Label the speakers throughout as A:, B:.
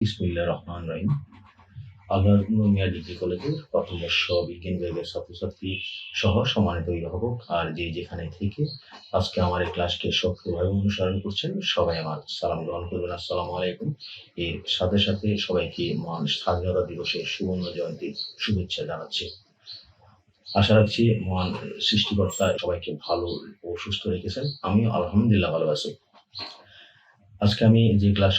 A: বিসমিল্লাহির রহমানির রহিম। আল্লাহর মিয়া ডিগ্রি কলেজের প্রথম বর্ষ বিজ্ঞান বিভাগের ছাত্রছাত্রী সহ সম্মানিত অভিভাবক আর যে যেখানে থেকে আজকে আমার এই ক্লাসকে সক্রিয়ভাবে অনুসরণ করছেন সবাই আমার সালাম গ্রহণ করবেন। আসসালামু আলাইকুম। এর সাথে সাথে সবাইকে মহান স্বাধীনতা দিবসের সুবর্ণ জয়ন্তীর শুভেচ্ছা জানাচ্ছি। আশা রাখছি মহান সৃষ্টিকর্তা সবাইকে ভালো ও সুস্থ রেখেছেন। আমিও আলহামদুলিল্লাহ ভালো আছি। আজকে আমি যে ক্লাস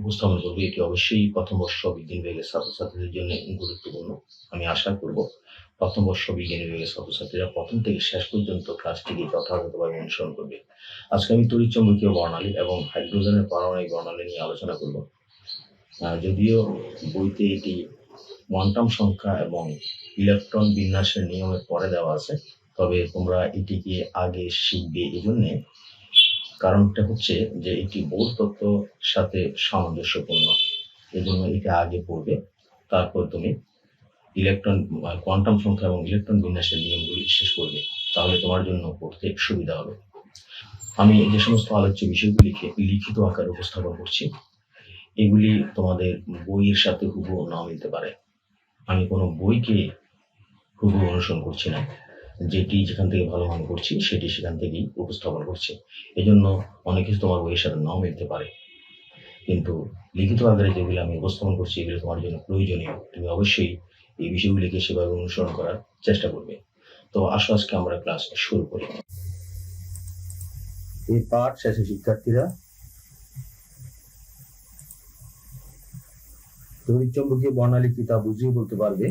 A: উপস্থাপন করবো এটি অবশ্যই প্রথম বর্ষ বিজ্ঞান বিভাগের ছাত্রছাত্রীদের জন্য গুরুত্বপূর্ণ। আমি আশা করব প্রথম বর্ষ বিজ্ঞান বিভাগের ছাত্রছাত্রীরা প্রথম থেকে শেষ পর্যন্ত ক্লাসটিকে যথাযথভাবে অনুসরণ করবে। আজকে আমি তড়িৎচুম্বকীয় বর্ণালী এবং হাইড্রোজেনের পারমাণবিক বর্ণালী নিয়ে আলোচনা করব। যদিও বইতে এটি কোয়ান্টাম সংখ্যা এবং ইলেকট্রন বিন্যাসের নিয়মের পরে দেওয়া আছে, তবে তোমরা এটিকে আগে শিখবে। এই জন্যে কারণটা হচ্ছে যে এটি বোর তত্ত্বর সাথে সামঞ্জস্যপূর্ণ, এজন্য এটা আগে পড়বে, তারপর তুমি ইলেকট্রন কোয়ান্টাম সংখ্যা এবং ইলেকট্রন বিন্যাসের নিয়মগুলি শেষ করবে, তাহলে তোমার জন্য পড়তে সুবিধা হবে। আমি যে সমস্ত আলোচ্য বিষয়গুলিকে লিখিত আকারে উপস্থাপন করছি এগুলি তোমাদের বইয়ের সাথে হুবহু নাও মিলতে পারে। আমি কোনো বইকে হুবহু অনুসরণ করছি না, যেটি যেখান থেকে ভালো মনে করছি সেটি সেখান থেকেই উপস্থাপন করছি। এজন্য অনেক কিছু তোমার বইয়ের সাথে নাও মিলতে পারে, কিন্তু লিখিত আকারে যেগুলি আমি উপস্থাপন করছি এগুলো তোমার জন্য প্রয়োজনীয়। তুমি অবশ্যই এই বিষয়গুলিকে সেভাবে অনুসরণ করার চেষ্টা করবে। তো আসো আজকে আমরা ক্লাস শুরু করি। এই পাঠ শেষে শিক্ষার্থীরা তড়িৎচুম্বকীয় বর্ণালী কি তা বুঝিয়ে বলতে পারবে।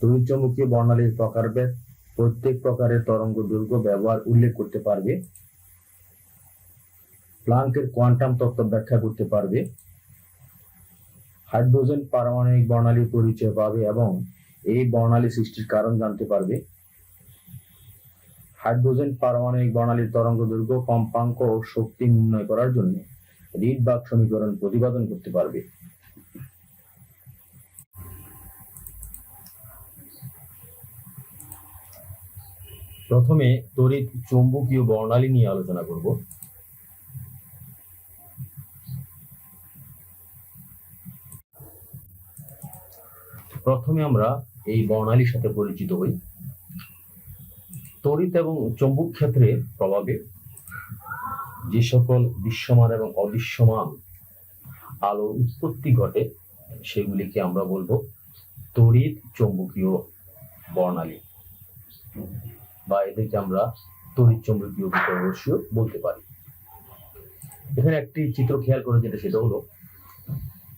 A: তড়িৎচুম্বকীয় বর্ণালীর প্রকারভেদ, প্রত্যেক প্রকারের তরঙ্গ দৈর্ঘ্য ব্যবহার উল্লেখ করতে পারবে। প্লাঙ্কের কোয়ান্টাম তত্ত্ব ব্যাখ্যা করতে পারবে। হাইড্রোজেন পারমাণবিক বর্ণালীর পরিচয় পাবে এবং এই বর্ণালী সৃষ্টির কারণ জানতে পারবে। হাইড্রোজেন পারমাণবিক বর্ণালীর তরঙ্গ দৈর্ঘ্য, কম্পাঙ্ক ও শক্তি নির্ণয় করার জন্য রিডবার্গ সমীকরণ প্রতিপাদন করতে পারবে। প্রথমে তড়িৎ চৌম্বকীয় বর্ণালী নিয়ে আলোচনা করব। প্রথমে আমরা এই বর্ণালীর সাথে পরিচিত হই। তড়িৎ এবং চৌম্বক ক্ষেত্রে প্রভাবে যে সকল দৃশ্যমান এবং অদৃশ্যমান আলো উৎপত্তি ঘটে সেগুলিকে আমরা বলবো তড়িৎ চৌম্বকীয় বর্ণালী, বা এদেরকে আমরা তড়িৎ চৌম্বকীয় বিকিরণরশ্মিও বলতে পারি। এখানে একটি চিত্র খেয়াল করে যেটা, সেটা হলো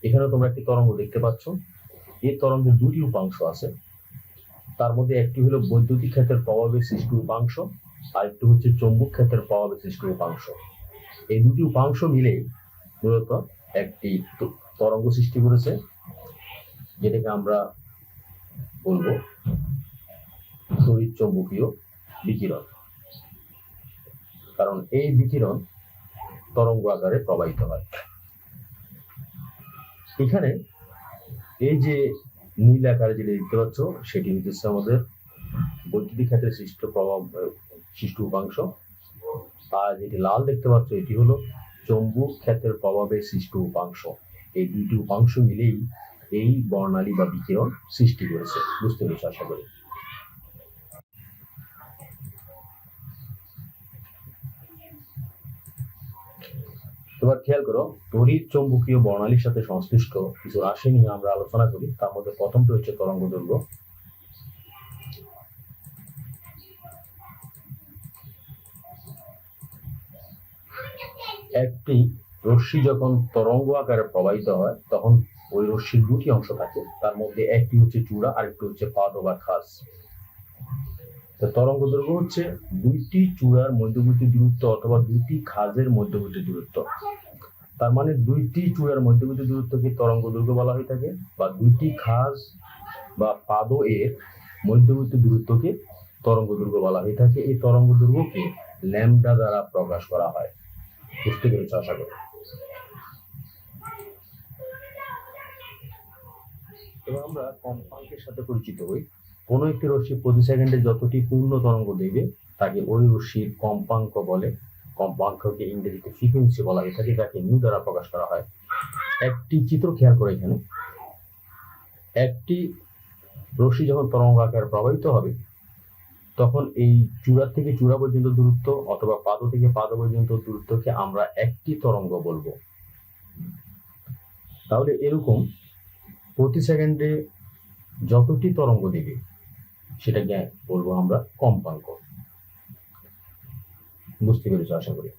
A: এখানে তোমরা একটি তরঙ্গ দেখতে পাচ্ছ। এই তরঙ্গের দুটি উপাংশ আছে, তার মধ্যে একটি হলো বৈদ্যুতিক ক্ষেত্রের প্রভাবে সৃষ্ট উপাংশ, আর একটি হচ্ছে চৌম্বক ক্ষেত্রের প্রভাবে সৃষ্ট উপাংশ। এই দুটি উপাংশ মিলে মূলত একটি তরঙ্গ সৃষ্টি করেছে, যেটাকে আমরা বলবো তড়িৎ চৌম্বকীয় বিকিরণ, কারণ এই বিকিরণ তরঙ্গ আকারে প্রবাহিত হয়। এখানে এই যে নীল আকারে যেটা দেখতে পাচ্ছ সেটি হচ্ছে আমাদের বৈদ্যুতিক ক্ষেত্রে সৃষ্ট উপাংশ, আর যেটি লাল দেখতে পাচ্ছ এটি হলো চৌম্বক ক্ষেত্রের প্রভাবে সৃষ্ট উপাংশ। এই দুইটি উপাংশ মিলেই এই বর্ণালী বা বিকিরণ সৃষ্টি করেছে। বুঝতে পেরেছ আশা করি। এবার খেয়াল করো, তড়িৎ চৌম্বকীয় বর্ণালীর সাথে সংশ্লিষ্ট কিছু রাশি নিয়ে আমরা আলোচনা করি। তার মধ্যে প্রথমটি হচ্ছে তরঙ্গ দৈর্ঘ্য। একটি রশ্মি যখন তরঙ্গ আকারে প্রবাহিত হয় তখন ওই রশ্মির দুটি অংশ থাকে, তার মধ্যে একটি হচ্ছে চূড়া আর একটি হচ্ছে পাদ বা খাস। তরঙ্গ দৈর্ঘ্য হচ্ছে দুইটি চূড়ার মধ্যবর্তী দূরত্ব অথবা দুইটি খাজের মধ্যবর্তী দূরত্ব। তার মানে দুইটি চূড়ার মধ্যবর্তী দূরত্বকে তরঙ্গ দৈর্ঘ্য বলা হয়ে থাকে, বা দুইটি খাজ বা পাদ এর মধ্যবর্তী দূরত্বকে তরঙ্গ দৈর্ঘ্য বলা হয়ে থাকে। এই তরঙ্গ দৈর্ঘ্যকে ল্যামডা দ্বারা প্রকাশ করা হয়। বুঝতে পেরেছ আশা করি। এবার আমরা কম্পাঙ্কের সাথে পরিচিত হই। কোন একটি রশ্মি প্রতি সেকেন্ডে যতটি পূর্ণ তরঙ্গ দেবে তাকে ওই রশ্মির কম্পাঙ্ক বলে। কম্পাঙ্ককে ইংরেজিতে ফ্রিকোয়েন্সি বলা হয়ে থাকে, তাকে নিউ দ্বারা প্রকাশ করা হয়। একটি চিত্র খেয়াল করে এখানে, একটি রশ্মি যখন তরঙ্গ আকারে প্রবাহিত হবে তখন এই চূড়া থেকে চূড়া পর্যন্ত দূরত্ব অথবা পাদ থেকে পাদ পর্যন্ত দূরত্বকে আমরা একটি তরঙ্গ বলবো। তাহলে এরকম প্রতি সেকেন্ডে যতটি তরঙ্গ দেবে সেটাকে বলবো আমরা কম্পাঙ্ক। বুঝতে পেরেছ আশা করি।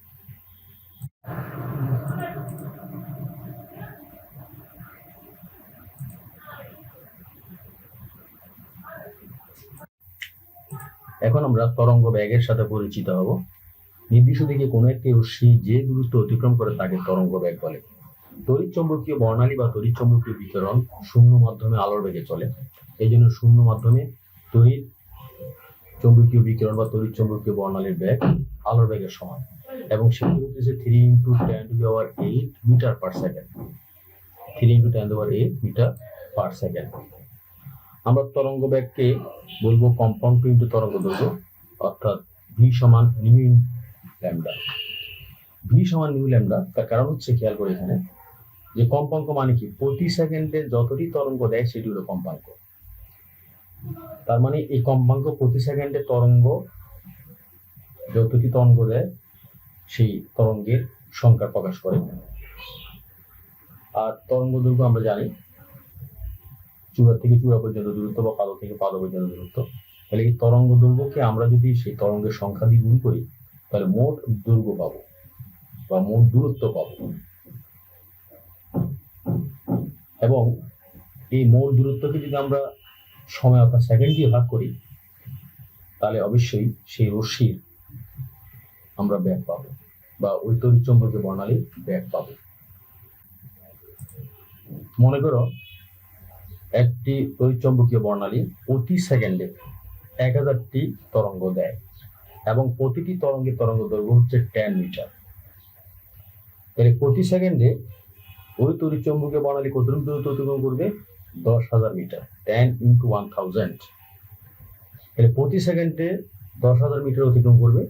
A: এখন আমরা তরঙ্গ বেগের সাথে পরিচিত হব। নির্দিষ্ট দিকে কোনো একটি রশ্মি যে দূরত্ব অতিক্রম করে তাকে তরঙ্গ বেগ বলে। তড়িৎ চৌম্বকীয় বর্ণালী বা তড়িৎ চৌম্বকীয় বিকিরণ শূন্য মাধ্যমে আলোর বেগে চলে। এই জন্য শূন্য মাধ্যমে তড়িৎ চৌম্বকীয় বিকিরণ বা তড়িৎ চৌম্বকীয় বর্ণালীর বেগ আলোর বেগের সমান, এবং সেটি হচ্ছে 3 × 10⁸ metre per second. 3 × 10⁸ metre per second. আমরা তরঙ্গ বেগকে বলবো কম্পাঙ্ক ইন্টু তরঙ্গ দৈর্ঘ্য, অর্থাৎ ভি সমান নিউ ল্যামডা। ভি সমান নিউ ল্যামডা, তার কারণ হচ্ছে খেয়াল করে এখানে যে কম্পাঙ্ক মানে কি, প্রতি সেকেন্ডে যতটি তরঙ্গ দেয় সেটি হলো কম্পাঙ্ক। তার মানে এই কম্পাঙ্ক প্রতি সেকেন্ডে তরঙ্গ যতটি তরঙ্গ দেয় সেই তরঙ্গের সংখ্যা প্রকাশ করে। আর তরঙ্গ দৈর্ঘ্য আমরা জানি চূড়া থেকে চূড়া পর্যন্ত দূরত্ব বা পাদ থেকে পাদ পর্যন্ত দূরত্ব। তাহলে এই তরঙ্গ দৈর্ঘ্যকে আমরা যদি সেই তরঙ্গের সংখ্যা দিয়ে গুণ করি তাহলে মোট দৈর্ঘ্য পাবো বা মোট দূরত্ব পাবো, এবং এই মোট দূরত্বকে যদি আমরা সময় অর্থাৎ সেকেন্ড দিয়ে ভাগ করি তাহলে অবশ্যই সেই রশ্মির আমরা বেগ পাবো বা ওই তড়িৎ চৌম্বকীয় বর্ণালীর বেগ পাবো। মনে করো একটি তড়িৎ চৌম্বকীয় বর্ণালী প্রতি সেকেন্ডে 1000টি তরঙ্গ দেয় এবং প্রতিটি তরঙ্গের তরঙ্গ দৈর্ঘ্য হচ্ছে 10 মিটার। তাহলে প্রতি সেকেন্ডে ওই তড়িৎ চৌম্বকীয় বর্ণালী কতটুকু দূরত্ব অতিক্রম করবে? 10,000 মিটার। 10 × 1000। তাহলে প্রতি সেকেন্ডে 10,000 মিটার অতিক্রম করবে,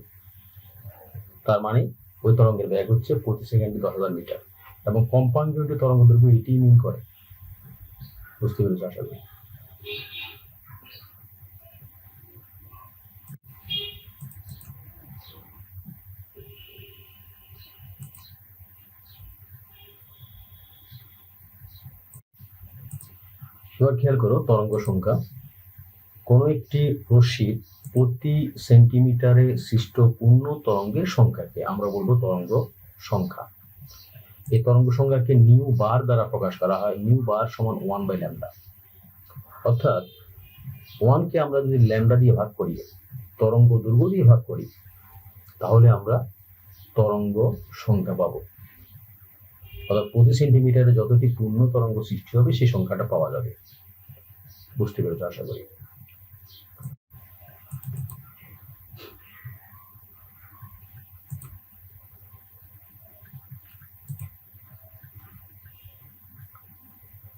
A: তার মানে ওই তরঙ্গের বেগ হচ্ছে প্রতি সেকেন্ডে 10,000 মিটার, এবং কম্পাঙ্ক ইনটু তরঙ্গ দৈর্ঘ্য এটি মিন করে। বুঝতে পেরেছ আশা করি। এবার খেয়াল করো তরঙ্গ সংখ্যা। কোন একটি রশ্মির প্রতি সেন্টিমিটারে সৃষ্ট পূর্ণ তরঙ্গের সংখ্যাকে আমরা বলবো তরঙ্গ সংখ্যা। এই তরঙ্গ সংখ্যাকে নিউ বার দ্বারা প্রকাশ করা হয়। নিউ বার সমান 1/λ। অর্থাৎ 1 কে আমরা যদি ল্যামডা দিয়ে ভাগ করি, তরঙ্গ দৈর্ঘ্য দিয়ে ভাগ করি, তাহলে আমরা তরঙ্গ সংখ্যা পাবো। অর্থাৎ প্রতি সেন্টিমিটারে যতটি পূর্ণ তরঙ্গ সৃষ্টি হবে সেই সংখ্যাটা পাওয়া যাবে। বুঝতে পেরেছ আশা করি।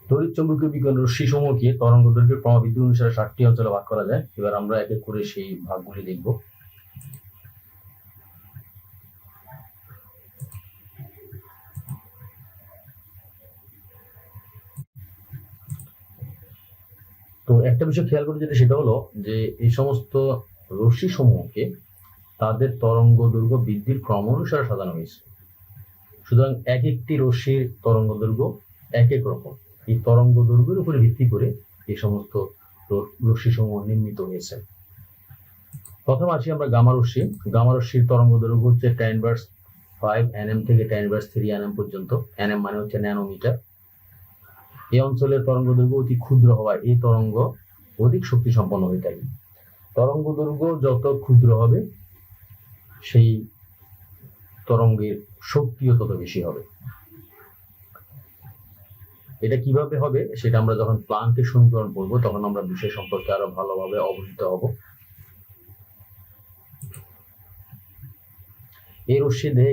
A: তড়িৎ চৌম্বকীয় বিকিরণ রশ্মি সমূহকে তরঙ্গ দৈর্ঘ্যের ক্রমবৃদ্ধি অনুসারে 7টি অঞ্চলে ভাগ করা যায়। এবার আমরা এক এক করে সেই ভাগগুলি দেখব। তো একটা বিষয় খেয়াল করে যেটা, সেটা হলো যে এই সমস্ত রশ্মি সমূহকে তাদের তরঙ্গ দৈর্ঘ্য বৃদ্ধির ক্রম অনুসারে সাজানো হয়েছে। সুতরাং এক একটি রশ্মির তরঙ্গ দৈর্ঘ্য এক এক রকম। এই তরঙ্গ দৈর্ঘ্যের উপরে ভিত্তি করে এই সমস্ত রশ্মি সমূহ নির্মিত হয়েছে। প্রথম আসি আমরা গামা রশ্মি। গামা রশ্মির তরঙ্গ দৈর্ঘ্য হচ্ছে 10⁵ nm থেকে 10⁵ nm পর্যন্ত। nm মানে হচ্ছে ন্যানোমিটার। এই অঞ্চলের তরঙ্গ দৈর্ঘ্য অতি ক্ষুদ্র হওয়ায় এই তরঙ্গ অধিক শক্তি সম্পন্ন হয়ে থাকে। তরঙ্গ দৈর্ঘ্য যত ক্ষুদ্র হবে সেই তরঙ্গের শক্তিও তত বেশি হবে। এটা কিভাবে হবে সেটা আমরা যখন প্লাঙ্কের সমীকরণ পড়বো তখন আমরা বিষয় সম্পর্কে আরো ভালোভাবে অবহিত হব। এই রশ্মি দেহে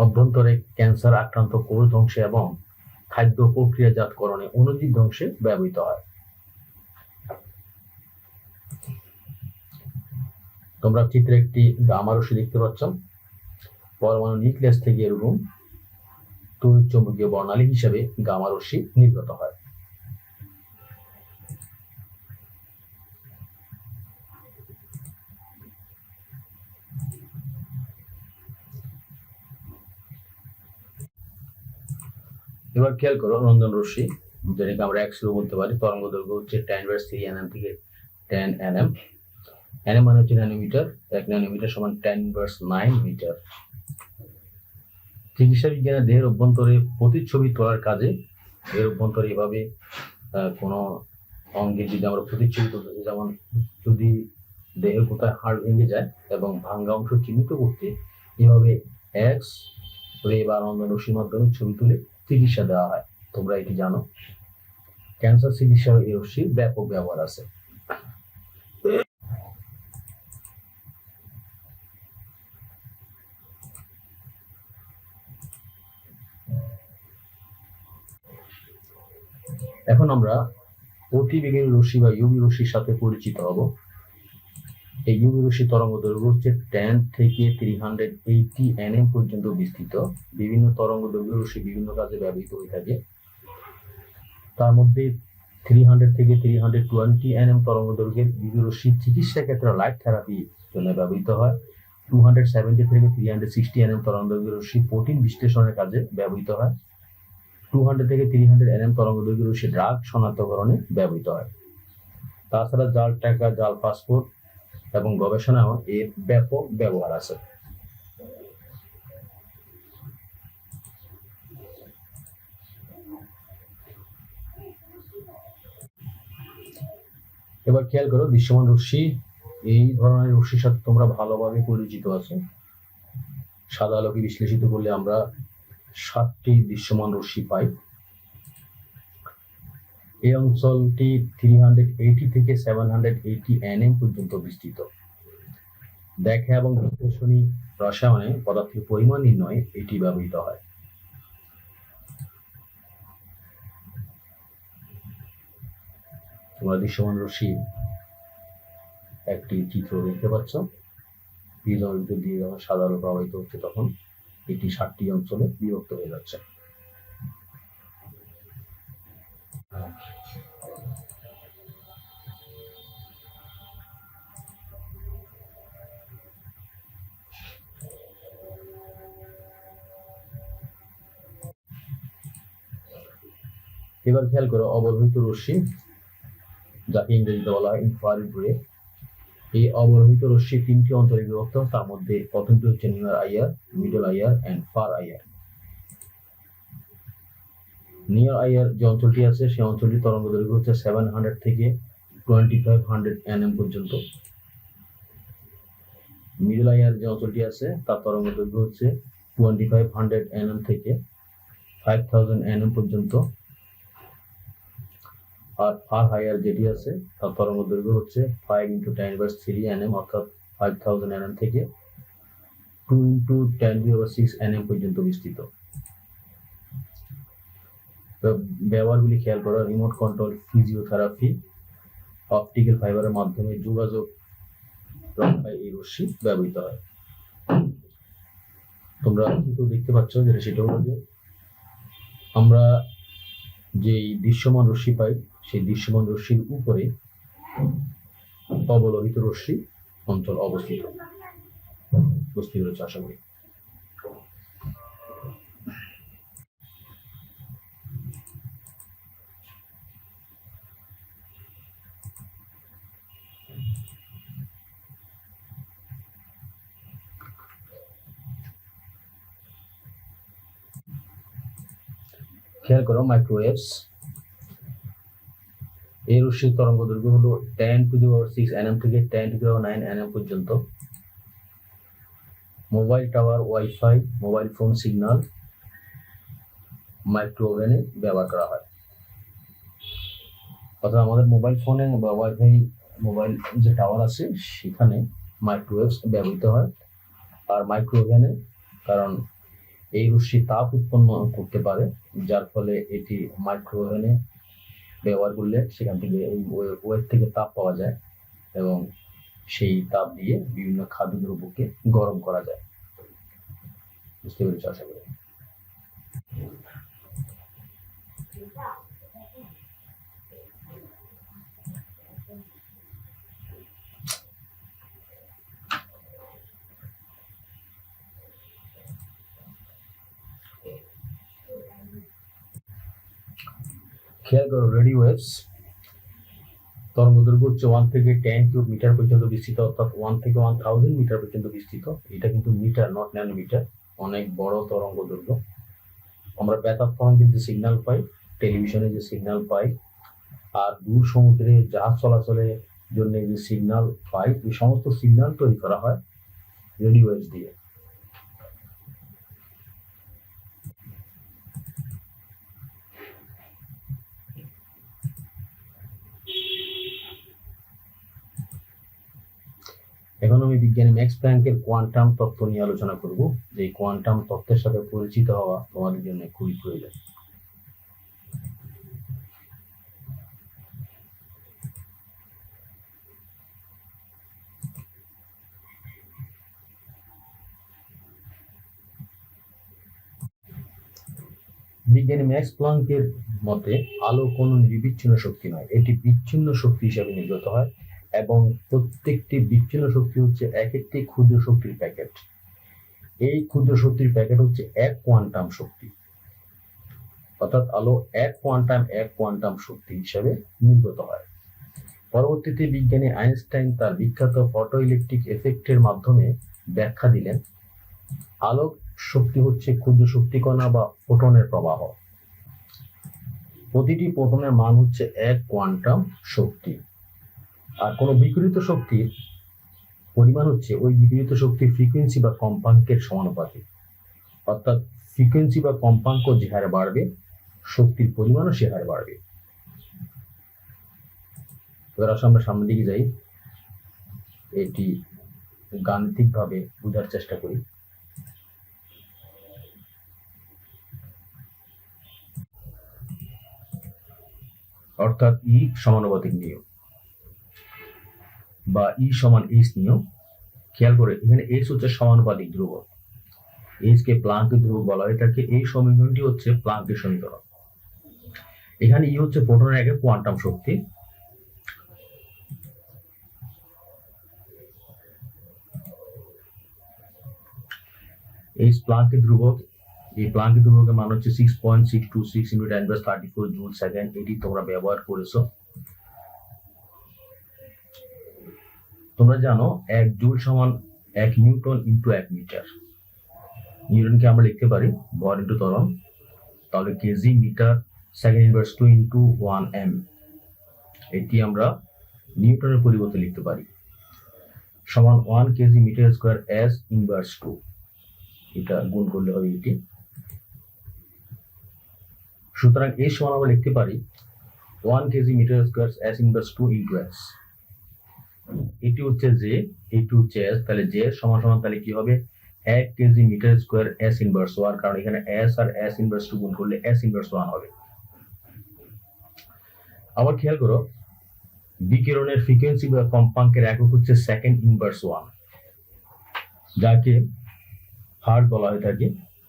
A: অভ্যন্তরে ক্যান্সার আক্রান্ত কোষ ধ্বংসে এবং খাদ্য প্রক্রিয়াজাতকরণে অণুজীব ধ্বংসে ব্যবহৃত হয়। তোমরা চিত্রে একটি গামা রশ্মি দেখতে পাচ্ছ। পরমাণু নিউক্লিয়াস থেকে এরকম তড়িৎ চৌম্বকীয় বর্ণালী হিসেবে গামা রশ্মি নির্গত হয়। এবার খেয়াল করো রঞ্জন রশ্মি, যেটাকে আমরা এক্স-রে বলতে পারি। তরঙ্গ দৈর্ঘ্য হচ্ছে 10^3 nm থেকে 10 nm। nm মানে হচ্ছে ন্যানোমিটার, 1 ন্যানোমিটার সমান 10^9 মিটার। চিকিৎসা বিজ্ঞানের দেহের অভ্যন্তরে প্রতিচ্ছবি তোলার কাজে দেহের অভ্যন্তরে এভাবে কোনো অঙ্গের যদি আমরা প্রতিচ্ছবি তুলতে, যেমন যদি দেহের কোথায় হাড় ভেঙে যায় এবং ভাঙ্গা অংশ চিহ্নিত করতে এভাবে এক্স রে বা রঞ্জন রশ্মির মাধ্যমে ছবি তুলে চিকিৎসা দেওয়া হয়। তোমরা এটি জানো। ক্যান্সার চিকিৎসার এই রশ্মির ব্যাপক ব্যবহার আছে। এখন আমরা অতিবেগুনি রশ্মি বা ইউভি রশ্মির সাথে পরিচিত হব। এই ইউভি রশ্মি তরঙ্গ দৈর্ঘ্য হচ্ছে 10 থেকে 380 nm পর্যন্ত বিস্তৃত। বিভিন্ন তরঙ্গ দৈর্ঘ্য রশ্মি বিভিন্ন কাজে ব্যবহৃত হয়ে থাকে। তার মধ্যে 300 থেকে 320 nm তরঙ্গ দৈর্ঘ্যের ইউভি রশ্মি চিকিৎসা ক্ষেত্রে লাইট থেরাপি জন্য ব্যবহৃত হয়। 270 থেকে 360 nm তরঙ্গ দৈর্ঘ্যের রশ্মি প্রোটিন বিশ্লেষণের কাজে ব্যবহৃত হয়। 200 থেকে 300 nm তরঙ্গ দৈর্ঘ্যের রশ্মি ড্রাগ শনাক্তকরণে ব্যবহৃত হয়। তাছাড়া জাল টাকা, জাল পাসপোর্ট এবং গবেষণাও এর ব্যাপক ব্যবহার আছে। এবার খেয়াল করো দৃশ্যমান রশ্মি। এই ধরনের রশ্মির সাথে তোমরা ভালোভাবে পরিচিত আছো। সাদা আলোকে বিশ্লেষিত করলে আমরা 7টি দৃশ্যমান রশ্মি পাই। এই অঞ্চলটি 380 থেকে 780 nm পর্যন্ত বিস্তৃত। দেখা এবং বিশ্লেষণী রসায়নে পদার্থের পরিমাণ নির্ণয়ে এটি ব্যবহৃত হয়। তোমরা দৃশ্যমান রশ্মি একটি চিত্র দেখতে পাচ্ছ। প্রিজমের ভিতর দিয়ে যখন সাদা আলো প্রবাহিত হচ্ছে তখন এটি 7টি অঞ্চলে বিভক্ত হয়ে যাচ্ছে। এবার খেয়াল করো অবরোহিত রশ্মি, যাকে ইংরেজিতে বলা হয় ইনফ্রারেড রে। এই অবরোহিত রশ্মি 3টি অঞ্চলে বিভক্ত। তার মধ্যে প্রথমটি হচ্ছে near IR, middle IR and far IR. Near IR যে অঞ্চলটি আছে সেই অঞ্চলটি তরঙ্গ দৈর্ঘ্য হচ্ছে 700 থেকে 2500 nm পর্যন্ত। মিডল আইয়ার যে অঞ্চলটি আছে তার তরঙ্গ দৈর্ঘ্য হচ্ছে 2500 nm থেকে 5000 nm পর্যন্ত। আর ফার আইয়ার যেটি আছে তার তরঙ্গ দৈর্ঘ্য হচ্ছে 5 × 10^3 nm অর্থাৎ 5000 nm থেকে 2 × 10^6 nm পর্যন্ত বিস্তৃত। ব্যবহারগুলি খেয়াল করো। রিমোট কন্ট্রোল ফিজিওথেরাপি, অপটিক্যাল ফাইবারের মাধ্যমে যোগাযোগ রক্ষায় এই রশ্মি ব্যবহৃত হয়। তোমরা কিন্তু দেখতে পাচ্ছ যেটা, সেটা হলো যে আমরা যেই দৃশ্যমান রশ্মি পাই সেই দৃশ্যমান রশ্মির উপরে অবলোহিত রশ্মি অঞ্চল অবস্থিত। বুঝতে পেরেছ আশা করি। খেয়াল করো মাইক্রোওয়েভস। এই রশ্মির তরঙ্গ দৈর্ঘ্য হলো 10⁶ nm থেকে 10⁹ nm পর্যন্ত। Mobile tower, wifi, mobile phone signal, মাইক্রোওয়েভে ব্যবহার করা হয়। অর্থাৎ আমাদের মোবাইল ফোনে বা ওয়াইফাই মোবাইল যে টাওয়ার আছে সেখানে মাইক্রোওয়েভস ব্যবহৃত হয়। আর মাইক্রোওয়েভে কারণ এই রশ্মি তাপ উৎপন্ন করতে পারে, যার ফলে এটি মাইক্রোওয়েভে ব্যবহার করলে সেখান থেকে এই ওয়েভ থেকে তাপ পাওয়া যায় এবং সেই তাপ দিয়ে বিভিন্ন খাদ্যদ্রব্যকে গরম করা যায়। বুঝতে পেরেছ আশা করি। খেয়াল করো, রেডিও ওয়েভস তরঙ্গ দৈর্ঘ্য হচ্ছে 1 থেকে 10 কিউব মিটার পর্যন্ত বিস্তৃত, অর্থাৎ 1 থেকে 1000 মিটার পর্যন্ত বিস্তৃত। এটা কিন্তু মিটার, নট ন্যানোমিটার, অনেক বড় তরঙ্গ দৈর্ঘ্য। আমরা বেতার তরঙ্গে যে সিগন্যাল পাই, টেলিভিশনে যে সিগন্যাল পাই, আর দূর সমুদ্রে জাহাজ চলাচলের জন্য যে সিগন্যাল পাই, এই সমস্ত সিগন্যাল তৈরি করা হয় রেডিও ওয়েভস দিয়ে। এখন আমি বিজ্ঞানী ম্যাক্স প্ল্যাঙ্কের কোয়ান্টাম তত্ত্ব নিয়ে আলোচনা করব। যে কোয়ান্টাম তত্ত্বের সাথে পরিচিত হওয়া তোমাদের জন্য খুবই প্রয়োজন। বিজ্ঞানী ম্যাক্স প্লাঙ্কের মতে আলো কোনো নিরবিচ্ছিন্ন শক্তি নয়, এটি বিচ্ছিন্ন শক্তি হিসাবে নির্গত হয়, এবং প্রত্যেকটি বিচ্ছিন্ন শক্তি হচ্ছে এক একটি ক্ষুদ্র শক্তির প্যাকেট। এই ক্ষুদ্র শক্তির প্যাকেট হচ্ছে এক কোয়ান্টাম শক্তি, অর্থাৎ আলো এক কোয়ান্টাম শক্তি হিসাবে নির্গত হয়। পরবর্তীতে বিজ্ঞানী আইনস্টাইন তার বিখ্যাত ফটো ইলেকট্রিক এফেক্টের মাধ্যমে ব্যাখ্যা দিলেন, আলোক শক্তি হচ্ছে ক্ষুদ্র শক্তি কণা বা ফোটনের প্রবাহ। প্রতিটি ফোটনের মান হচ্ছে এক কোয়ান্টাম শক্তি, আর কোনো বিকিরিত শক্তির পরিমাণ হচ্ছে ওই বিকিরিত শক্তির ফ্রিকোয়েন্সি বা কম্পাঙ্কের সমানুপাতিক। অর্থাৎ ফ্রিকোয়েন্সি বা কম্পাঙ্ক যে হারে বাড়বে, শক্তির পরিমাণও সে হারে বাড়বে। এবার আসলে আমরা সামনের দিকে যাই, এটি গাণিতিকভাবে বোঝার চেষ্টা করি। অর্থাৎ ই সমানুপাতিক নিয়ম বা ই সমান এইচ নিয়ম। খেয়াল করে, এখানে এইচ হচ্ছে সমানুপাতিক ধ্রুবক, এইচ কে প্লাঙ্কের ধ্রুবক বলা হয়ে থাকে। এই সমীকরণটি হচ্ছে প্লাঙ্কের সমীকরণ। এখানে ই হচ্ছে ফোটনের একক কোয়ান্টাম শক্তি, এইচ প্লাঙ্কের ধ্রুবক। এই প্লাঙ্কের ধ্রুবকের মান হচ্ছে 6.626 × 10⁻34 জুল সেকেন্ড। এটি তোমরা ব্যবহার করেছো। তোমরা জানো 1 জুল সমান 1 নিউটন ইন্টু 1 মিটার। নিউটনকে আমরা লিখতে পারি ভর ইন্টু ত্বরণ, তাহলে kg metre second inverse 2 into 1 M. এটি আমরা নিউটনের পরিবর্তে লিখতে পারি সমান 1 kg metre square S inverse 2। এটা গুণ করলে হবে এটি। সুতরাং এই সমান আমরা লিখতে পারি 1 kg metre square S inverse 2 into S. এটি হচ্ছে জে, এটি হচ্ছে এস। তাহলে জে সমান সমান তাহলে কি হবে 1 kg metre square S inverse 1, কারণ এখানে এস আর এস ইনভার্স 2 গুণ করলে এস ইনভার্স 1 হবে। আবার খেয়াল করো, বিকিরণের ফ্রিকোয়েন্সি বা কম্পাঙ্কের একক হচ্ছে সেকেন্ড ইনভার্স 1, যাকে হার্জ বলা হয়ে থাকে।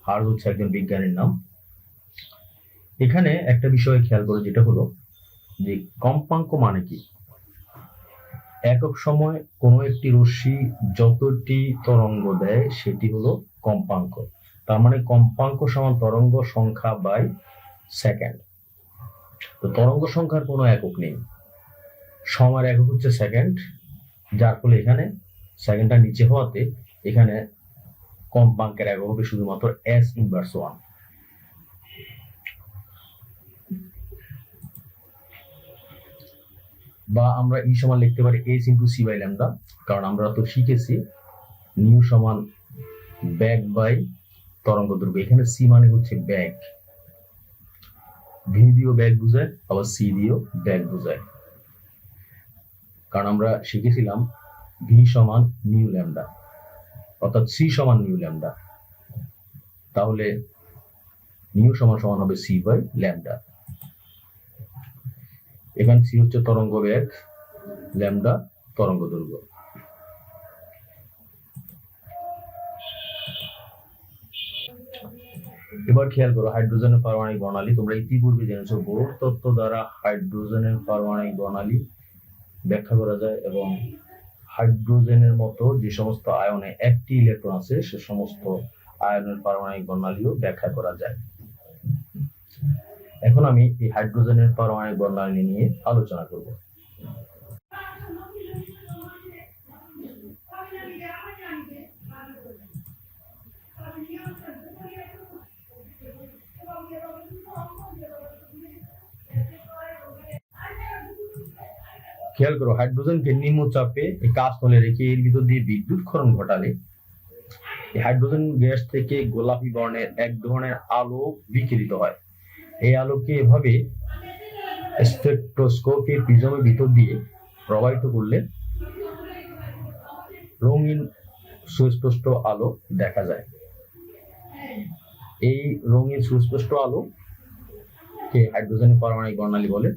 A: হার্জ হচ্ছে একজন বিজ্ঞানীর নাম। এখানে একটা বিষয় খেয়াল করো, যেটা হলো যে কম্পাঙ্ক মানে কি। একক সময় কোনো একটি রশ্মি যতটি তরঙ্গ দেয় সেটি হলো কম্পাঙ্ক। তার মানে কম্পাঙ্ক সমান তরঙ্গ সংখ্যা বাই সেকেন্ড। তো তরঙ্গ সংখ্যার কোনো একক নেই, সময়ের একক হচ্ছে সেকেন্ড, যার ফলে এখানে সেকেন্ডটা নিচে হওয়াতে এখানে কম্পাঙ্কের একক হবে শুধুমাত্র এস ইনভার্স 1। বা আমরা ই সমান লিখতে পারি H into C by lambda, কারণ আমরা তো শিখেছি নিউ সমান ব্যাগ বাই তরঙ্গ দৈর্ঘ্য। এখানে সি মানে হচ্ছে ব্যাগ, ভি দিয়েও ব্যাগ বোঝায়, আবার সি দিয়েও ব্যাগ বোঝায়। কারণ আমরা শিখেছিলাম ভি সমান নিউ ল্যামডা, অর্থাৎ সি সমান নিউ ল্যামডা, তাহলে নিউ সমান সমান হবে সি বাই ল্যামডা। এখানে সি হচ্ছে তরঙ্গ বেগ, ল্যামডা তরঙ্গ দৈর্ঘ্য। এবার খেয়াল করো হাইড্রোজেনের পারমাণবিক বর্ণালী। তোমরা ইতিপূর্বে জেনেছো বোর তত্ত্ব দ্বারা হাইড্রোজেনের পারমাণবিক বর্ণালী ব্যাখ্যা করা যায় এবং হাইড্রোজেনের মতো যে সমস্ত আয়নে একটি ইলেকট্রন আছে সে সমস্ত আয়নের পারমাণবিক বর্ণালীও ব্যাখ্যা করা যায়। এখন আমি এই হাইড্রোজেনের পারমাণবিক বর্ণালী নিয়ে আলোচনা করব। খেয়াল করো হাইড্রোজেনকে নিম্নচাপে কাঁচ তলে রেখে এর ভিতর দিয়ে বিদ্যুৎ ক্ষরণ ঘটালে হাইড্রোজেন গ্যাস থেকে গোলাপি বর্ণের এক ধরনের আলো বিকিরিত হয়। এই আলোকে এভাবে স্পেকট্রোস্কোপের প্রিজমের ভিতর দিয়ে প্রবাহিত করলে রঙিন সুস্পষ্ট আলো দেখা যায়। এই রঙিন সুস্পষ্ট আলো কে হাইড্রোজেনের পারমাণবিক বর্ণালী বলে।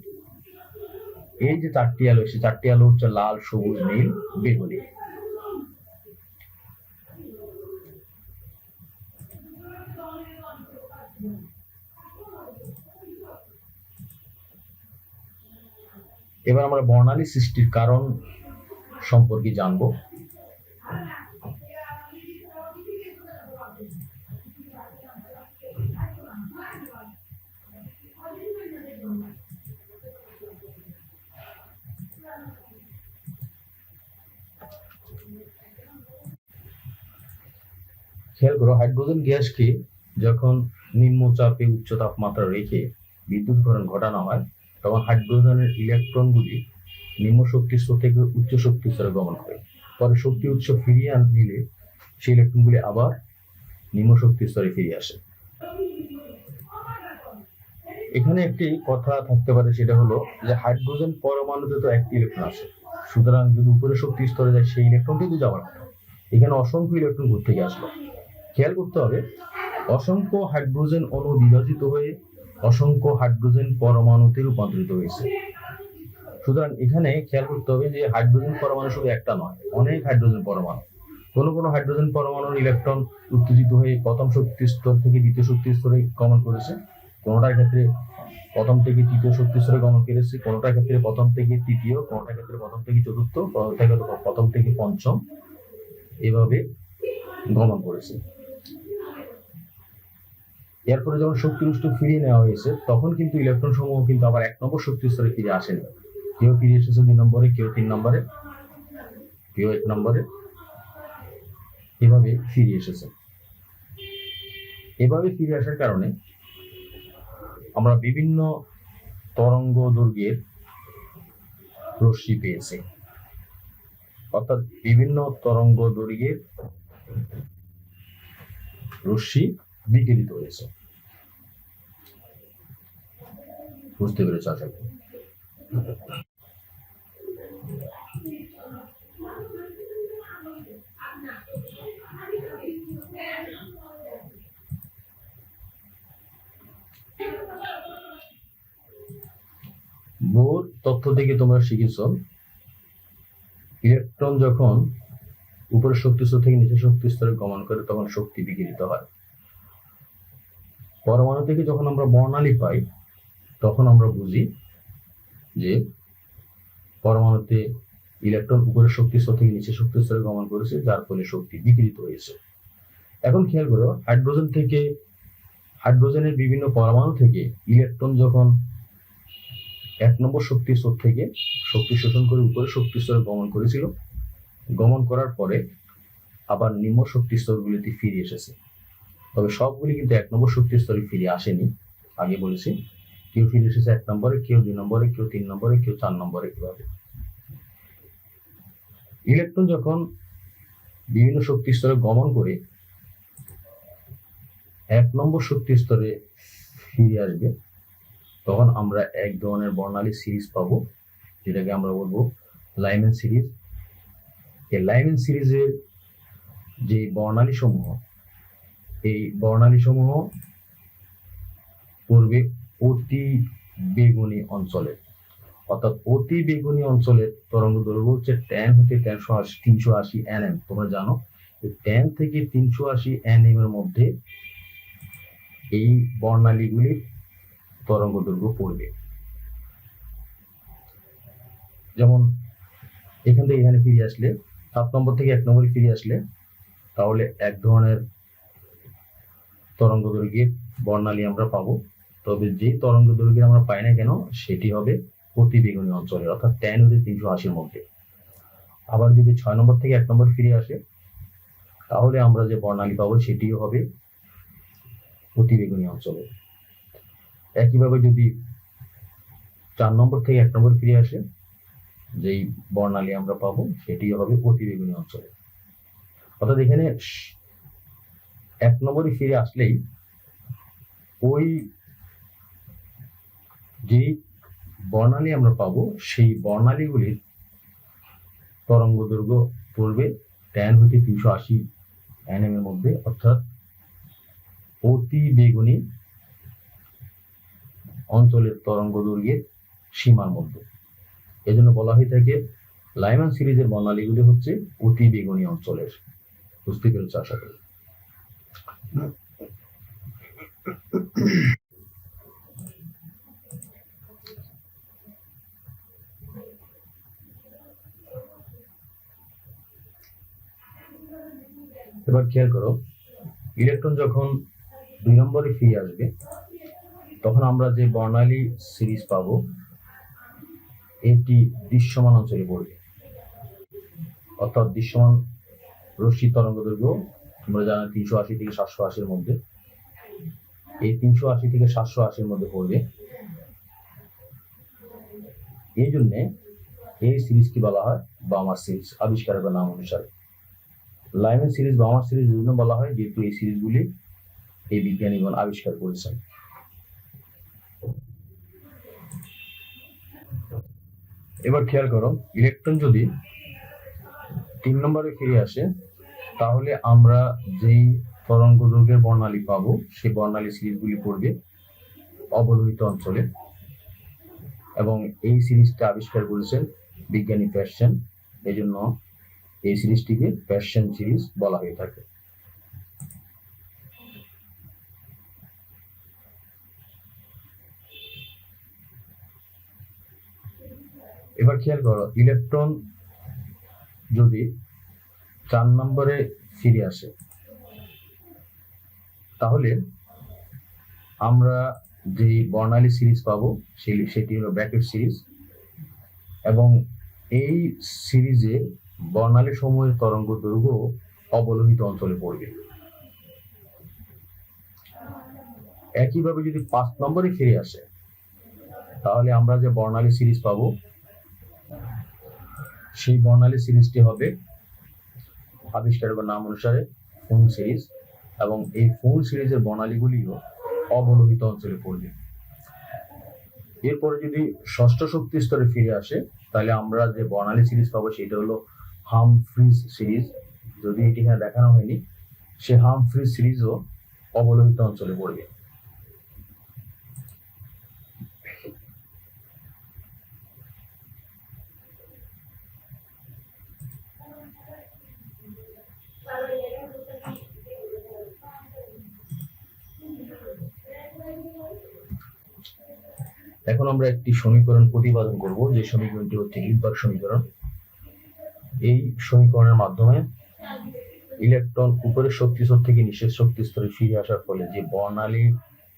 A: এই যে চারটি আলো, সেই চারটি আলো হচ্ছে লাল, সবুজ, নীল, বেগুনি। এবার আমরা বর্ণালী সৃষ্টির কারণ সম্পর্কে জানবো। খেয়াল করো হাইড্রোজেন গ্যাসকে যখন নিম্নচাপে উচ্চ তাপমাত্রা রেখে বিদ্যুৎ ক্ষরণ ঘটানো হয় তখন হাইড্রোজেনের ইলেকট্রনগুলি নিম্ন শক্তি স্তর থেকে উচ্চ শক্তি স্তরে গমন করে। পরে শক্তি উৎস ফিরিয়ে নিলে সেই ইলেকট্রনগুলি আবার নিম্ন শক্তি স্তরে ফিরে আসে। এখানে একটি কথা থাকতে পারে, সেটা হলো যে হাইড্রোজেন পরমাণুতে তো একটি ইলেকট্রন আছে, সুতরাং যদি উপরে শক্তি স্তরে যায় সেই ইলেকট্রনটি তো যাওয়ার কথা। এখানে অসংখ্য ইলেকট্রন কোথা থেকে আসলো খেয়াল করতে হবে। অসংখ্য হাইড্রোজেন অণু বিভাজিত হয়ে অসংখ্য হাইড্রোজেন পরমাণুতে রূপান্তরিত হয়েছে। সুতরাং এখানে খেয়াল করতে হবে যে হাইড্রোজেন পরমাণু শুধু একটা নয়, অনেক হাইড্রোজেন পরমাণু। কোনো হাইড্রোজেন পরমাণুর ইলেকট্রন উত্তেজিত হয়ে প্রথম শক্তি স্তর থেকে দ্বিতীয় শক্তি স্তরে গমন করেছে, কোনোটার ক্ষেত্রে প্রথম থেকে তৃতীয় শক্তি স্তরে গমন করেছে, কোনোটার ক্ষেত্রে প্রথম থেকে তৃতীয়, কোনোটার ক্ষেত্রে প্রথম থেকে চতুর্থ, কোনোটার ক্ষেত্রে প্রথম থেকে পঞ্চম, এভাবে গমন করেছে। এরপরে যখন শক্তির উৎস ফিরিয়ে নেওয়া হয়েছে তখন কিন্তু ইলেকট্রন সমূহ কিন্তু আবার 1 নম্বর শক্তি স্তরে ফিরে আসেনি। কেউ ফিরে এসেছে 2 নম্বরে, কেউ 3 নম্বরে, কেউ 1 নম্বরে, এভাবে ফিরে এসেছে। এভাবে ফিরে আসার কারণে আমরা বিভিন্ন তরঙ্গ দৈর্ঘ্যের রশ্মি পেয়েছি, অর্থাৎ বিভিন্ন তরঙ্গ দৈর্ঘ্যের রশ্মি বিকিরিত হয়েছে। বুঝতে পেরেছ আশা করি। বোর তথ্য থেকে তোমরা শিখেছ ইলেকট্রন যখন উপরের শক্তি স্তর থেকে নিচের শক্তি স্তরে গমন করে তখন শক্তি বিকিরিত হয়। পরমাণু থেকে যখন আমরা বর্ণালী পাই তখন আমরা বুঝি যে পরমাণুতে ইলেকট্রন উপরের শক্তি স্তর থেকে নিচের শক্তি স্তরে গমন করেছে, যার ফলে শক্তি বিকিরিত হয়েছে। এখন খেয়াল করো হাইড্রোজেনের বিভিন্ন পরমাণু থেকে ইলেকট্রন যখন 1 নম্বর শক্তি স্তর থেকে শক্তি শোষণ করে উপরের শক্তি স্তরে গমন করেছিল, গমন করার পরে আবার নিম্ন শক্তি স্তরগুলিতে ফিরে এসেছে। তবে সবগুলি কিন্তু 1 নম্বর শক্তি স্তরে ফিরে আসেনি। আগে বলেছি কেউ ফিরে এসেছে 1 নম্বরে, কেউ 2 নম্বরে, কেউ 3 নম্বরে, কেউ 4 নম্বরে। এভাবে ইলেকট্রন যখন বিভিন্ন শক্তি স্তরে গমন করে 1 নম্বর শক্তি স্তরে ফিরে আসবে তখন আমরা এক ধরনের বর্ণালী সিরিজ পাবো, যেটাকে আমরা বলবো লাইম্যান সিরিজ। এই লাইম্যান সিরিজের যে বর্ণালী সমূহ, এই বর্ণালী সমূহ পূর্বে অতি বেগুনি অঞ্চলে, অর্থাৎ অতি বেগুনি অঞ্চলের তরঙ্গ দৈর্ঘ্য হচ্ছে tan হতে 380 nm। তোমরা জানো tan থেকে 380 nm এর মধ্যে এই বর্ণালীগুলির তরঙ্গ দৈর্ঘ্য পড়বে। যেমন এখান থেকে এখানে ফিরে আসলে 7 নম্বর থেকে 1 নম্বরে ফিরে আসলে তাহলে এক ধরনের তরঙ্গ দৈর্ঘ্যের বর্ণালী আমরা পাবো। তবে যে তরঙ্গ দৈর্ঘ্য আমরা পাই না কেন সেটি হবে অতিবেগুনী অঞ্চলের, অর্থাৎ tan হতে 380-র মধ্যে। আবার যদি 6 নম্বর থেকে 1 নম্বর ফিরে আসে তাহলে আমরা যে বর্ণালী পাবো সেটিও হবে অতিবেগুনী অঞ্চলের। একইভাবে যদি 4 নম্বর থেকে 1 নম্বর ফিরে আসে যেই বর্ণালী আমরা পাবো সেটিও হবে অতিবেগুনী অঞ্চলে। অর্থাৎ এখানে 1 নম্বরে ফিরে আসলেই ওই যেই বর্ণালী আমরা পাবো সেই বর্ণালীগুলির তরঙ্গ দৈর্ঘ্য পড়বে tan হতে 380 nm এর মধ্যে, অর্থাৎ অতি বেগুনী অঞ্চলের তরঙ্গ দৈর্ঘ্যের সীমার মধ্যে। এজন্য বলা হয়ে থাকে লাইম্যান সিরিজের বর্ণালীগুলি হচ্ছে অতি বেগুনী অঞ্চলের। বুঝতে পেরেছ আশা করি। এবার খেয়াল করো, ইলেকট্রন যখন 2 নম্বরে ফিরে আসবে তখন আমরা যে বর্ণালী সিরিজ পাবো এটি দৃশ্যমান অঞ্চলে পড়বে। অর্থাৎ দৃশ্যমান রশ্মি তরঙ্গ দৈর্ঘ্য আমরা জানি 380 থেকে 780-র মধ্যে। এই 380 থেকে 780-র মধ্যে পড়বে। এই জন্যে এই সিরিজকে বলা হয় বামার সিরিজ, আবিষ্কারকের নাম অনুসারে। লাইম্যান সিরিজ বামার সিরিজ জন্য বলা হয় যেহেতু এই সিরিজগুলি এই বিজ্ঞানীগণ আবিষ্কার করেছেন। এবার খেয়াল করো, ইলেকট্রন যদি 3 নম্বরে ফিরে আসে তাহলে আমরা যেই তরঙ্গ দৈর্ঘ্যের বর্ণালী পাবো সেই বর্ণালী সিরিজগুলি পড়বে অবলোহিত অঞ্চলে, এবং এই সিরিজটা আবিষ্কার করেছেন বিজ্ঞানী প্যারসন। এই জন্য এই সিরিজটিকে প্যারসন সিরিজ বলা হয়ে থাকে। এবার খেয়াল করো, ইলেকট্রন যদি 4 নম্বরে ফিরে আসে তাহলে আমরা যে বর্ণালী সিরিজ পাবো সেটি হলো ব্র্যাকেট সিরিজ, এবং এই সিরিজে বর্ণালী সমূহের তরঙ্গ দৈর্ঘ্য অবলোহিত অঞ্চলে পড়বে। একইভাবে যদি 5 নম্বরে ফিরে আসে তাহলে আমরা যে বর্ণালী সিরিজ পাবো সেই বর্ণালী সিরিজটি হবে আবিষ্কারকের নাম অনুসারে ফুন সিরিজ, এবং এই ফুন সিরিজের বর্ণালীগুলিও অবলোহিত অঞ্চলে পড়বে। এরপরে যদি ষষ্ঠ শক্তি স্তরে ফিরে আসে তাহলে আমরা যে বর্ণালী সিরিজ পাবো সেটা হলো হামফ্রিজ সিরিজ। যদি এটি এখানে দেখানো হয়নি, সে হামফ্রিজ সিরিজও অবলোহিত অঞ্চলে পড়বে। এখন আমরা একটি সমীকরণ প্রতিপাদন করব, যে সমীকরণটি হচ্ছে হিলবার্গ সমীকরণ। এই সমীকরণের মাধ্যমে ইলেকট্রন উপরের শক্তি স্তর থেকে নিচের শক্তি স্তরে ফিরে আসার ফলে যে বর্ণালী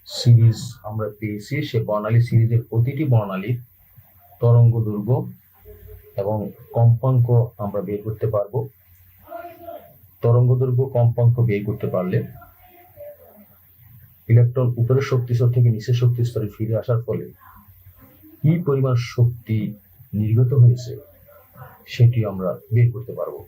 A: সিরিজ আমরা পেয়েছি সে বর্ণালী সিরিজের প্রতিটি বর্ণালীর তরঙ্গ দৈর্ঘ্য এবং কম্পাঙ্ক আমরা বের করতে পারবো। তরঙ্গ দৈর্ঘ্য কম্পাঙ্ক বের করতে পারলে ইলেকট্রন উপরের শক্তি স্তর থেকে নিচের শক্তি স্তরে ফিরে আসার ফলে কি পরিমাণ শক্তি নির্গত হয়েছে সেটি আমরা বের করতে পারবো।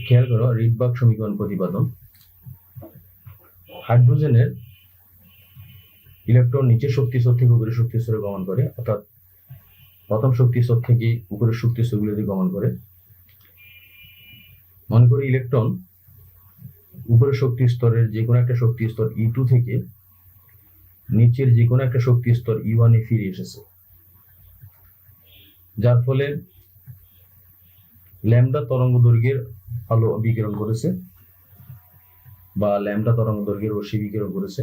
A: খেয়াল করো, রিডবার্গ সমীকরণ প্রতিপাদন। হাইড্রোজেনের ইলেকট্রন নিচের শক্তি স্তর থেকে উপরের শক্তি স্তরে গমন করে, অর্থাৎ প্রথম শক্তি স্তর থেকে উপরের শক্তি স্তরগুলিতে গমন করে। মনে করি ইলেকট্রন উপরের শক্তি স্তরের যে কোনো একটা শক্তি স্তর E2 থেকে নিচের যে কোনো একটা শক্তি স্তর E1 এ ফিরে এসেছে, যার ফলে ল্যামডা তরঙ্গ দৈর্ঘ্যের আলো বিকিরণ করেছে বা ল্যামডা তরঙ্গ দৈর্ঘ্যের রশ্মি বিকিরণ করেছে।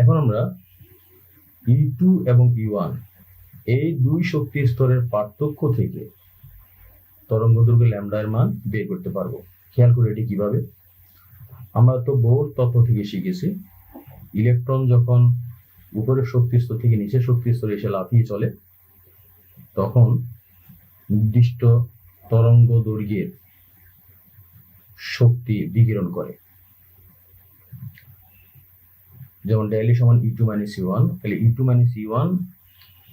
A: এখন আমরা E2 এবং E1 এই দুই শক্তি স্তরের পার্থক্য থেকে তরঙ্গ দৈর্ঘ্য ল্যামডা এর মান বের করতে পারবো। খেয়াল করে এটি কিভাবে? আমরা তো বোর তত্ত্ব থেকে শিখেছি, ইলেকট্রন যখন উপরের শক্তি স্তর থেকে নিচের শক্তি স্তরে এসে লাফিয়ে চলে, তখন নির্দিষ্ট তরঙ্গ দৈর্ঘ্যের শক্তি বিকিরণ করে। যেমন ডেলি সমান E2 - E1, তাহলে E2 - E1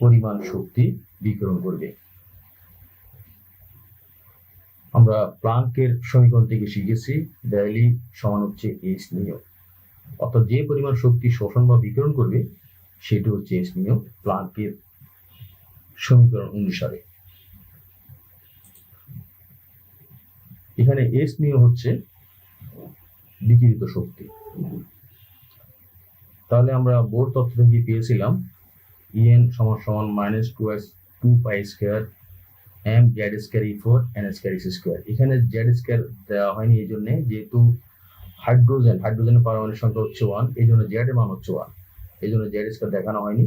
A: পরিমাণ শক্তি বিকিরণ করবে। আমরা প্লাঙ্কের সমীকরণ থেকে শিখেছি ডেলি সমান হচ্ছে h নিয়, অর্থাৎ যে পরিমাণ শক্তি শোষণ বা বিকিরণ করবে সেটি হচ্ছে h নিয় প্লাঙ্কের সমীকরণ অনুসারে। এখানে h নিয় হচ্ছে বিকিরিত শক্তি। তাহলে আমরা বোর তত্ত্ব থেকে পেয়েছিলাম En সমান -2 pi square m z² E4 n² E2। এখানে z² দেওয়া হয়নি এই জন্য, যেহেতু হাইড্রোজেনের পারমাণবিক সংখ্যা হচ্ছে 1, এই জন্য z এর মান হচ্ছে 1, এই জন্য z² দেখানো হয়নি।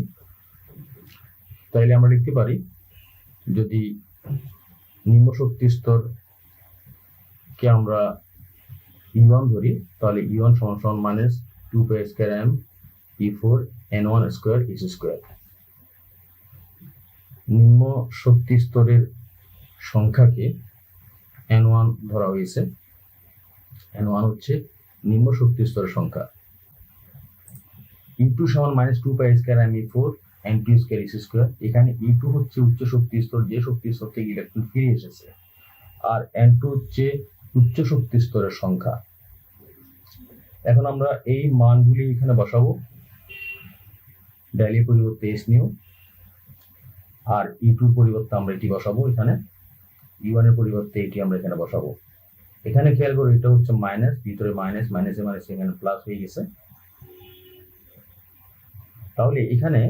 A: তাইলে আমরা লিখতে পারি, যদি নিম্ন শক্তি স্তর কে আমরা E1 ধরি, তাহলে E1 সমান -2 pi square m E4 n1² E2। নিম্ন শক্তি স্তরের সংখ্যাকে n1 ধরা হয়েছে। n1 হচ্ছে নিম্ন শক্তি স্তরের সংখ্যা। E2 সমান -2 pi square m E4 n2² E2। এখানে E2 হচ্ছে উচ্চ শক্তি স্তর, যে শক্তি স্তর থেকে ইলেকট্রন ফিরে এসেছে, আর n2 হচ্ছে উচ্চ শক্তি স্তরের সংখ্যা। এখন আমরা এই মানগুলি এখানে বসাবো, ডেলি পরিবর্তে h নিও, আর E2 পরিবর্তে আমরা এটি বসাবো এখানে, E1 এর পরিবর্তে এটি আমরা এখানে বসাবো। এখানে খেয়াল করো, এটা হচ্ছে মাইনাস, ভিতরে মাইনাস, মাইনাসে মাইনাস এখানে প্লাস হয়ে গেছে। তাহলে এখানে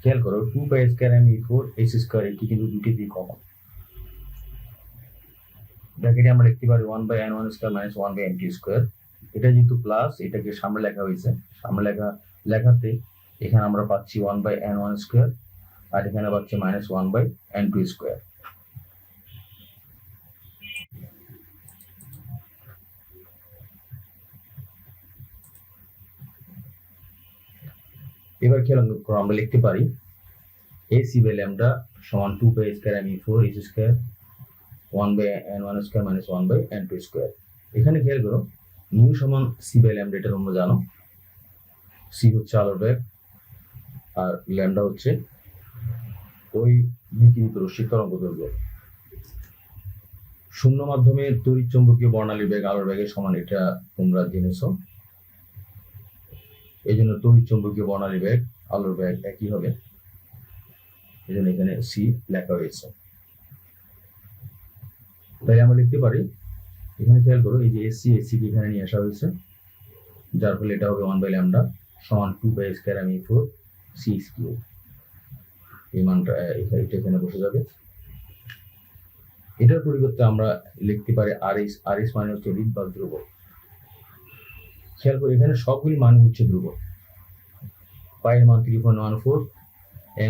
A: খেয়াল করো 2 pi square m E4 h², এটি কিন্তু দুটি দিক কমন। ব্র্যাকেটে আমরা লিখতে পারি 1/n1² - 1/n2²। এটা যেহেতু প্লাস, এটাকে সামনে লেখা হয়েছে, সামনে লেখাতে এখানে আমরা পাচ্ছি 1/n1², আর এখানে পাচ্ছি -1/n2²। এবার খেয়াল করো, আমরা লিখতে পারি AC/λ সমান 2 pi square m E4 h², 1/n1² - 1/n2²। এখানে খেয়াল করো, নিউ সমান C/λ, এটা তোমরা জানো। C হচ্ছে আলোর বেগ, আর ল্যামডা হচ্ছে ওই বিকিরিত রশ্মির তরঙ্গ দৈর্ঘ্য। শূন্য মাধ্যমে তড়িৎ চৌম্বকীয় বর্ণালীর বেগ আলোর বেগের সমান, এটা তোমরা জেনেছো। এই জন্য তড়িৎ চৌম্বকীয় বর্ণালীর বেগ আলোর বেগ একই হবে, এই জন্য এখানে C লেখা হয়েছে। তাই আমরা লিখতে পারি, এখানে খেয়াল করো, এই যে AC কে এখানে নিয়ে আসা হয়েছে, যার ফলে এটা হবে 1/λ সমান 2 pi square m E4 C²। এই মানটা এটা এখানে বসে যাবে। এটার পরিবর্তে আমরা লিখতে পারি RS মানে হচ্ছে ঋণভাগ ধ্রুবক। খেয়াল করে, এখানে সবগুলি মান হচ্ছে ধ্রুবক। পাই এর মান 3.14,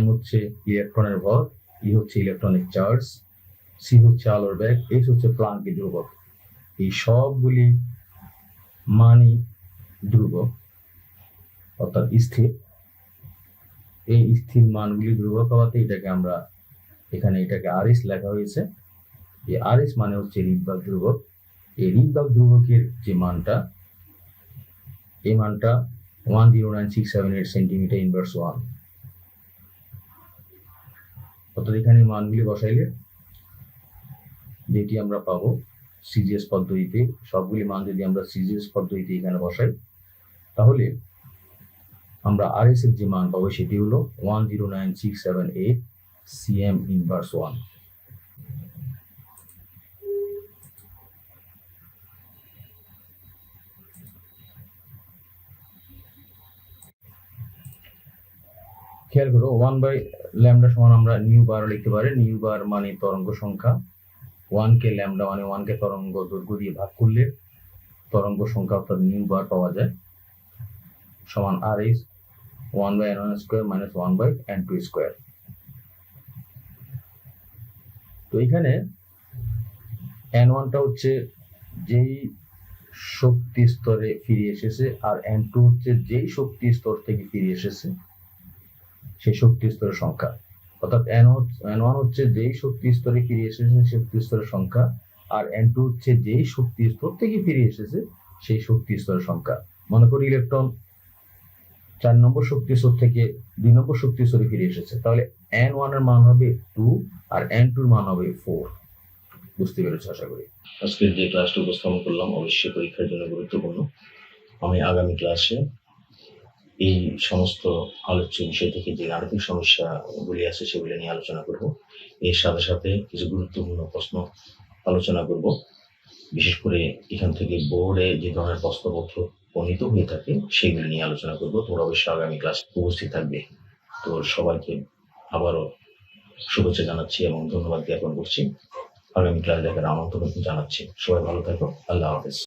A: m হচ্ছে ইলেকট্রনের ভর, E হচ্ছে ইলেকট্রনিক চার্জ, C হচ্ছে আলোর বেগ, H হচ্ছে প্লাঙ্কের ধ্রুবক। এই সবগুলি মানই ধ্রুবক, অর্থাৎ স্থির। এই স্থির মানগুলি ধ্রুবক হওয়াতে এটাকে আমরা এখানে RS লেখা হয়েছে। এই RS মানে হচ্ছে ঋণভাগ ধ্রুবক। এই ঋণভাগ ধ্রুবকের যে মানটা, এই মানটা 109,678 সেন্টিমিটার ইনভার্স 1। অর্থাৎ এখানে মানগুলি বসাইলে যেটি আমরা পাবো সিজিএস পদ্ধতিতে, সবগুলি মান যদি আমরা সিজিএস পদ্ধতিতে এখানে বসাই, তাহলে আমরা RS এর যে মান পাবো সেটি হলো 109,678 cm ইনভার্স 1। খেয়াল করো 1/λ সমান আমরা নিউ বার লিখতে পারি। নিউ বার মানে তরঙ্গ সংখ্যা, 1 কে ল্যামডা মানে 1 কে তরঙ্গ দৈর্ঘ্য দিয়ে ভাগ করলে তরঙ্গ সংখ্যা অর্থাৎ নিউ বার পাওয়া যায়, সমান আর is 1/n1 square minus 1/n2 square. তো এখানে n1টা হচ্ছে যেই শক্তি স্তরে ফিরে এসেছে, আর n2 হচ্ছে যেই শক্তি স্তর থেকে ফিরে এসেছে সেই শক্তি স্তরের সংখ্যা। অর্থাৎ n1 হচ্ছে যেই শক্তি স্তরে ফিরে এসেছে শক্তি স্তরের সংখ্যা, আর n2 হচ্ছে যেই শক্তি স্তর থেকে ফিরে এসেছে সেই শক্তি স্তরের সংখ্যা। মনে করি ইলেকট্রন 4 নম্বর শক্তি স্তর থেকে 2 নম্বর শক্তি স্তরে ফিরে এসেছে, তাহলে n1 এর মান হবে 2 আর n2 এর মান হবে 4। বুঝতে পেরেছ আশা করি। আজকে যে ক্লাসটা উপস্থাপন করলাম অবশ্যই পরীক্ষার জন্য গুরুত্বপূর্ণ। আমি আগামী ক্লাসে এই সমস্ত আলোচ্য বিষয় থেকে যে গাণিতিক সমস্যাগুলি আছে সেগুলি নিয়ে আলোচনা করব। এর সাথে সাথে কিছু গুরুত্বপূর্ণ প্রশ্ন আলোচনা করব। বিশেষ করে এখান থেকে বোর্ডে যে ধরনের প্রশ্নপত্র প্রণীত হয়ে থাকে সেগুলি নিয়ে আলোচনা করব। তোমরা অবশ্যই আগামী ক্লাস উপস্থিত থাকবে। তো সবাইকে আবারও শুভেচ্ছা জানাচ্ছি এবং ধন্যবাদ জ্ঞাপন করছি। আগামী ক্লাস দেখার আমন্ত্রণ জানাচ্ছি। সবাই ভালো থাকো। আল্লাহ হাফেজ।